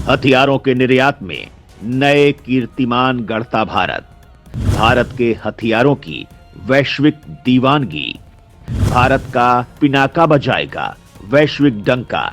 हथियारों के निर्यात में नए कीर्तिमान गढ़ता भारत। भारत के हथियारों की वैश्विक दीवानगी। भारत का पिनाका बजाएगा वैश्विक डंका।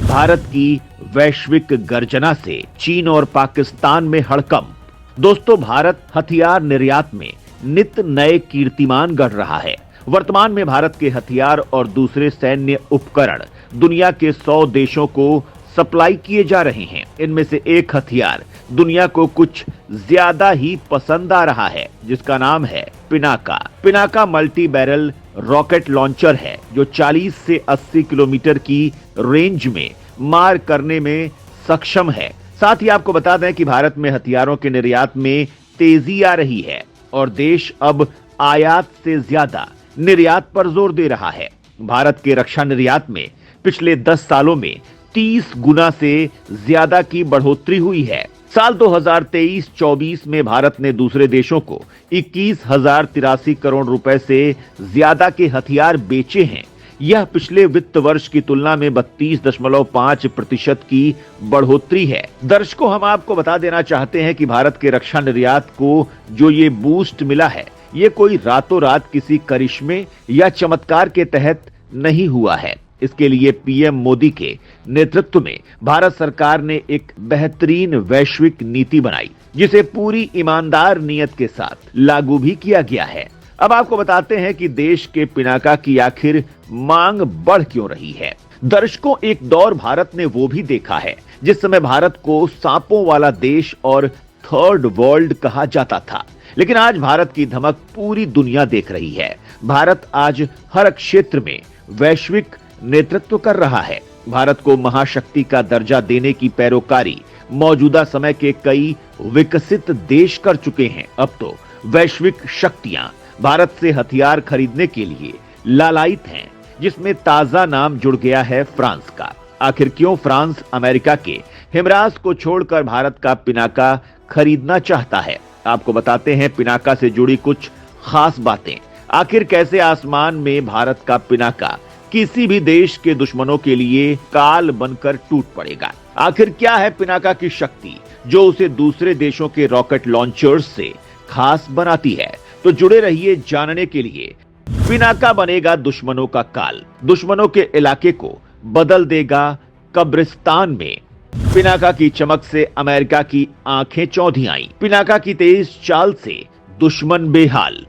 भारत की वैश्विक गर्जना से चीन और पाकिस्तान में हड़कंप। दोस्तों, भारत हथियार निर्यात में नित नए कीर्तिमान गढ़ रहा है। वर्तमान में भारत के हथियार और दूसरे सैन्य उपकरण दुनिया के 100 देशों को सप्लाई किए जा रहे हैं। इनमें से एक हथियार दुनिया को कुछ ज्यादा ही पसंद आ रहा है, जिसका नाम है Pinaka. Pinaka multi barrel rocket launcher है जो 40 से 80 किलोमीटर की रेंज में मार करने में सक्षम है। साथ ही आपको बता दें कि भारत में हथियारों के निर्यात में तेजी आ रही है और देश अब आयात से ज्यादा निर्यात पर जोर दे रहा है। भारत के रक्षा निर्यात में पिछले 10 सालों में 30 गुना से ज्यादा की बढ़ोतरी हुई है। साल 2023-24 में भारत ने दूसरे देशों को 21,083 करोड़ रुपए से ज्यादा के हथियार बेचे हैं। यह पिछले वित्त वर्ष की तुलना में 32.5% की बढ़ोतरी है। दर्शकों, हम आपको बता देना चाहते हैं कि भारत के रक्षा निर्यात को जो ये बूस्ट मिला है, ये कोई रातों रात किसी करिश्मे या चमत्कार के तहत नहीं हुआ है। इसके लिए पीएम मोदी के नेतृत्व में भारत सरकार ने एक बेहतरीन वैश्विक नीति बनाई, जिसे पूरी ईमानदार नियत के साथ लागू भी किया गया है। अब आपको बताते हैं कि देश के पिनाका की आखिर मांग बढ़ क्यों रही है। दर्शकों, एक दौर भारत ने वो भी देखा है जिस समय भारत को सांपों वाला देश और थर्ड वर्ल्ड कहा जाता था, लेकिन आज भारत की धमक पूरी दुनिया देख रही है। भारत आज हर क्षेत्र में वैश्विक नेतृत्व कर रहा है। भारत को महाशक्ति का दर्जा देने की पैरोकारी मौजूदा समय के कई विकसित देश कर चुके हैं। अब तो वैश्विक शक्तियां भारत से हथियार खरीदने के लिए लालायित हैं, जिसमें ताजा नाम जुड़ गया है फ्रांस का। आखिर क्यों फ्रांस अमेरिका के हिमराज को छोड़कर भारत का पिनाका खरीदना चाहता है? आपको बताते हैं पिनाका से जुड़ी कुछ खास बातें। आखिर कैसे आसमान में भारत का पिनाका किसी भी देश के दुश्मनों के लिए काल बनकर टूट पड़ेगा? आखिर क्या है पिनाका की शक्ति जो उसे दूसरे देशों के रॉकेट लॉन्चर्स से खास बनाती है? तो जुड़े रहिए जानने के लिए। पिनाका बनेगा दुश्मनों का काल, दुश्मनों के इलाके को बदल देगा कब्रिस्तान में। पिनाका की चमक से अमेरिका की आंखें चौंधी आईं। पिनाका की तेज चाल से दुश्मन बेहाल।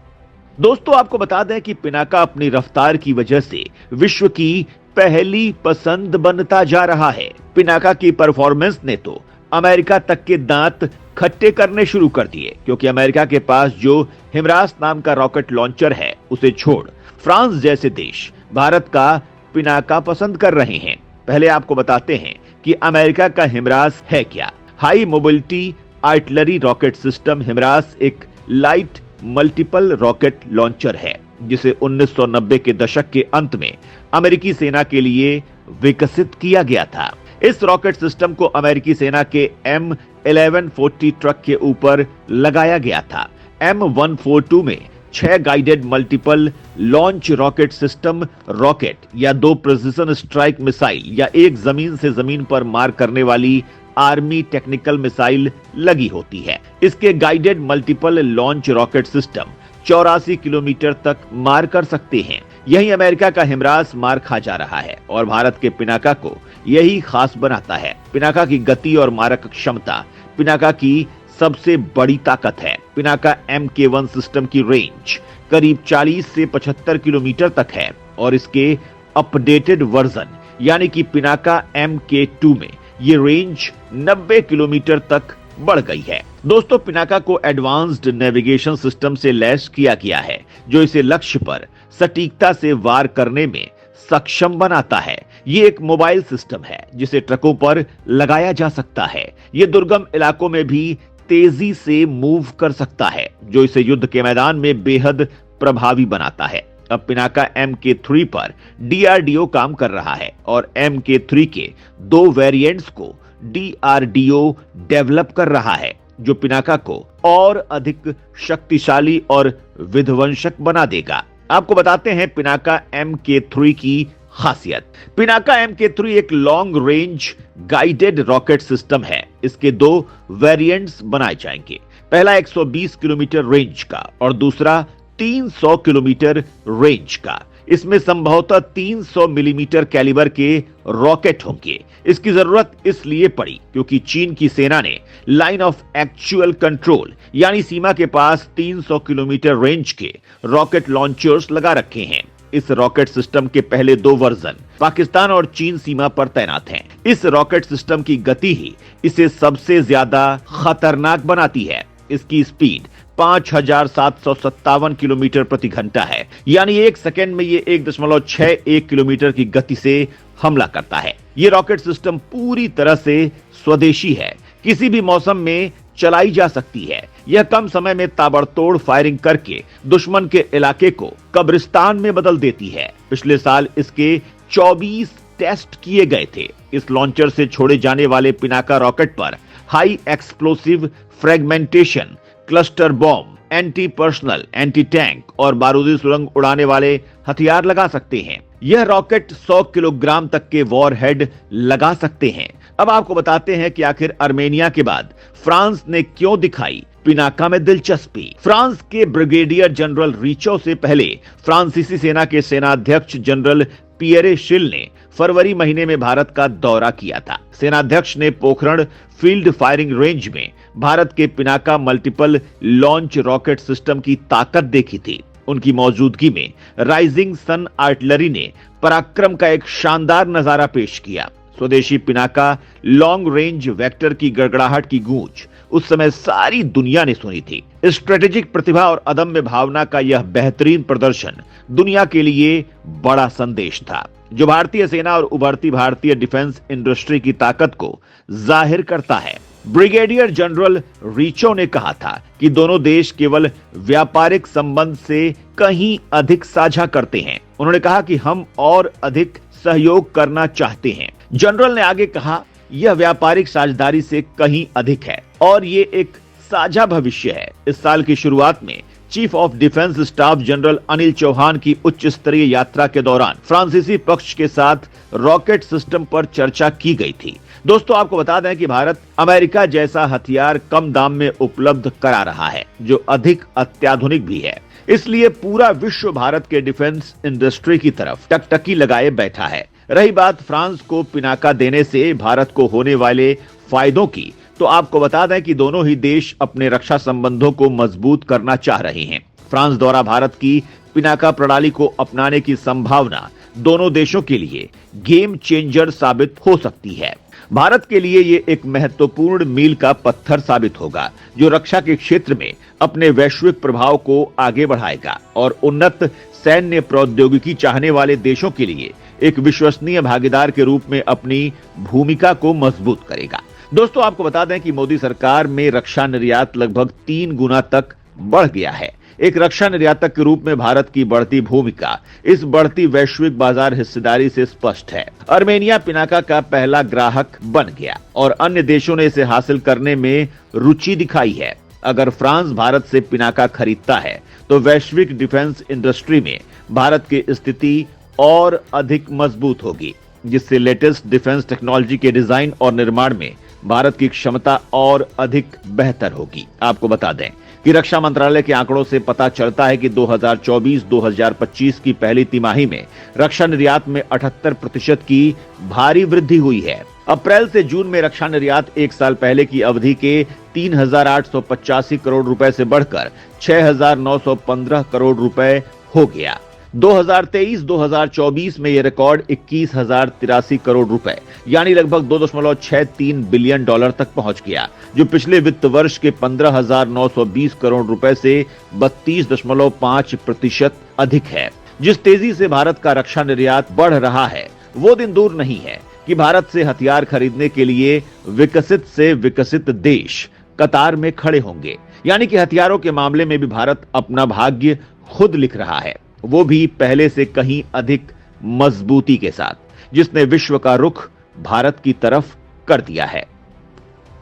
दोस्तों, आपको बता दें कि पिनाका अपनी रफ्तार की वजह से विश्व की पहली पसंद बनता जा रहा है। पिनाका की परफॉर्मेंस ने तो अमेरिका तक के दांत खट्टे करने शुरू कर दिए, क्योंकि अमेरिका के पास जो हिमरास नाम का रॉकेट लॉन्चर है, उसे छोड़ फ्रांस जैसे देश भारत का पिनाका पसंद कर रहे हैं। पहले आपको बताते हैं कि अमेरिका का हिमरास है क्या। High mobility artillery rocket system HIMARS एक लाइट मल्टीपल रॉकेट लॉन्चर है, जिसे 1990 के दशक के अंत में अमेरिकी सेना के लिए विकसित किया गया था। इस रॉकेट सिस्टम को अमेरिकी सेना के M1140 ट्रक के ऊपर लगाया गया था। M142 में 6 guided multiple launch rocket system rocket या 2 प्रिसिजन स्ट्राइक मिसाइल या एक जमीन से जमीन पर मार करने वाली आर्मी टेक्निकल मिसाइल लगी होती है। इसके guided multiple launch rocket system 84 kilometre तक मार कर सकते हैं। यही अमेरिका का हिमरास मार खा जा रहा है और भारत के पिनाका को यही खास बनाता है। पिनाका की गति और मारक क्षमता पिनाका की सबसे बड़ी ताकत है। पिनाका MK1 सिस्टम की रेंज करीब 40 से 75 किलोमीटर तक है और इसके अपडेटेड वर्जन यानी कि पिनाका MK2 में ये रेंज 90 किलोमीटर तक बढ़ गई है। दोस्तों, पिनाका को एडवांस्ड नेविगेशन सिस्टम से लैस किया गया है, जो इसे लक्ष्य पर सटीकता से वार करने में सक्षम बनाता है। ये एक मोबाइल सिस्टम है जिसे ट्रकों पर लगाया जा सकता है। ये दुर्गम इलाकों में भी तेजी से मूव कर सकता है, जो इसे युद्ध के मैदान में बेहद प्रभावी बनाता है। अब पिनाका MK3 पर DRDO काम कर रहा है और MK3 के 2 वेरिएंट्स को DRDO डेवलप कर रहा है, जो पिनाका को और अधिक शक्तिशाली और विध्वंसक बना देगा। आपको बताते हैं पिनाका MK3 की खासियत। पिनाका MK3 एक long range guided rocket system है। इसके दो वेरिएंट्स बनाए जाएंगे, पहला 120 किलोमीटर रेंज का और दूसरा 300 किलोमीटर रेंज का। इसमें संभवतः 300 मिलीमीटर कैलिबर के रॉकेट होंगे। इसकी जरूरत इसलिए पड़ी क्योंकि चीन की सेना ने लाइन ऑफ एक्चुअल कंट्रोल यानी सीमा के पास 300 किलोमीटर रेंज के रॉकेट लॉन्चर्स लगा रखे हैं। इस रॉकेट सिस्टम के पहले दो वर्जन पाकिस्तान और चीन सीमा पर तैनात हैं। इस रॉकेट सिस्टम की गति ही इसे सबसे ज्यादा खतरनाक बनाती है। इसकी स्पीड 5,757 किलोमीटर प्रति घंटा है, यानी एक सेकेंड में ये 1.61 किलोमीटर की गति से हमला करता है। ये रॉकेट सिस्टम पूरी तरह से स्वदेशी है, किसी भी मौसम में चलाई जा सकती है। यह कम समय में ताबड़तोड़ फायरिंग करके दुश्मन के इलाके को कब्रिस्तान में बदल देती है। पिछले साल इसके 24 टेस्ट किए गए थे। इस लॉन्चर से छोड़े जाने वाले पिनाका रॉकेट पर high explosive fragmentation, cluster bomb, anti personal, anti tank और बारूदी सुरंग उड़ाने वाले हथियार लगा सकते हैं। यह रॉकेट 100 किलोग्राम तक के वॉरहेड लगा सकते हैं। अब आपको बताते हैं कि आखिर आर्मेनिया के बाद फ्रांस ने क्यों दिखाई पिनाका में दिलचस्पी। फ्रांस के ब्रिगेडियर जनरल रीचो से पहले फ्रांसीसी सेना के सेनाध्यक्ष जनरल पियरे शिल ने फरवरी महीने में भारत का दौरा किया था। सेनाध्यक्ष ने पोखरण फील्ड फायरिंग रेंज में भारत के Pinaka multiple launch rocket system की ताकत देखी थी। उनकी मौजूदगी में राइजिंग सन आर्टिलरी ने पराक्रम का एक शानदार नजारा पेश किया। स्वदेशी पिनाका लॉन्ग रेंज वेक्टर की गड़गड़ाहट की गूंज उस समय सारी दुनिया ने सुनी थी। स्ट्रेटेजिक प्रतिभा और अदम्य भावना का यह बेहतरीन प्रदर्शन दुनिया के लिए बड़ा संदेश था, जो भारतीय सेना और उभरती भारतीय डिफेंस इंडस्ट्री की ताकत को जाहिर करता है। ब्रिगेडियर जनरल रीचो ने कहा था कि दोनों देश केवल व्यापारिक संबंध से कहीं अधिक साझा करते हैं। उन्होंने कहा कि हम और अधिक सहयोग करना चाहते हैं। जनरल ने आगे कहा, यह व्यापारिक साझेदारी से कहीं अधिक है और ये एक साझा भविष्य है। इस साल की शुरुआत में chief of defence staff general Anil Chauhan की उच्च स्तरीय यात्रा के दौरान फ्रांसीसी पक्ष के साथ रॉकेट सिस्टम पर चर्चा की गई थी। दोस्तों, आपको बता दें कि भारत अमेरिका जैसा हथियार कम दाम में उपलब्ध करा रहा है, जो अधिक अत्याधुनिक भी है। इसलिए पूरा विश्व भारत के डिफेंस इंडस्ट्री की तरफ टकटकी लगाए बैठा है। रही बात फ्रांस को पिनाका देने से भारत को होने वाले फायदों की, तो आपको बता दें कि दोनों ही देश अपने रक्षा संबंधों को मजबूत करना चाह रहे हैं। फ्रांस द्वारा भारत की पिनाका प्रणाली को अपनाने की संभावना दोनों देशों के लिए गेम चेंजर साबित हो सकती है। भारत के लिए ये एक महत्वपूर्ण मील का पत्थर साबित होगा, जो रक्षा के क्षेत्र में अपने वैश्विक प्रभाव को आगे बढ़ाएगा और उन्नत सैन्य प्रौद्योगिकी चाहने वाले देशों के लिए एक विश्वसनीय भागीदार के रूप में अपनी भूमिका को मजबूत करेगा। दोस्तों, आपको बता दें कि मोदी सरकार में रक्षा निर्यात लगभग 3 गुना तक बढ़ गया है। एक रक्षा निर्यातक के रूप में भारत की बढ़ती भूमिका इस बढ़ती वैश्विक बाजार हिस्सेदारी से स्पष्ट है। आर्मेनिया पिनाका का पहला ग्राहक बन गया और अन्य देशों ने इसे हासिल करने में रुचि दिखाई है। अगर फ्रांस भारत से पिनाका खरीदता है तो वैश्विक डिफेंस इंडस्ट्री में भारत की स्थिति और अधिक मजबूत होगी, जिससे लेटेस्ट डिफेंस टेक्नोलॉजी के डिजाइन और निर्माण में भारत की क्षमता और अधिक बेहतर होगी। आपको बता दें कि रक्षा मंत्रालय के आंकड़ों से पता चलता है कि 2024-2025 की पहली तिमाही में रक्षा निर्यात में 78% की भारी वृद्धि हुई है। अप्रैल से जून में रक्षा निर्यात एक साल पहले की अवधि के 3,885 करोड़ रुपए से बढ़कर 6,915 करोड़ रुपए हो गया। 2023-2024 में यह रिकॉर्ड 21,083 करोड़ रुपए यानी लगभग 2.63 बिलियन डॉलर तक पहुंच गया, जो पिछले वित्त वर्ष के 15,920 करोड़ रुपए से 32.5% अधिक है। जिस तेजी से भारत का रक्षा निर्यात बढ़ रहा है, वो दिन दूर नहीं है कि भारत से हथियार खरीदने के लिए विकसित से विकसित देश कतार में खड़े होंगे। यानी कि हथियारों के मामले में भी भारत अपना भाग्य खुद लिख रहा है, वो भी पहले से कहीं अधिक मजबूती के साथ, जिसने विश्व का रुख भारत की तरफ कर दिया है।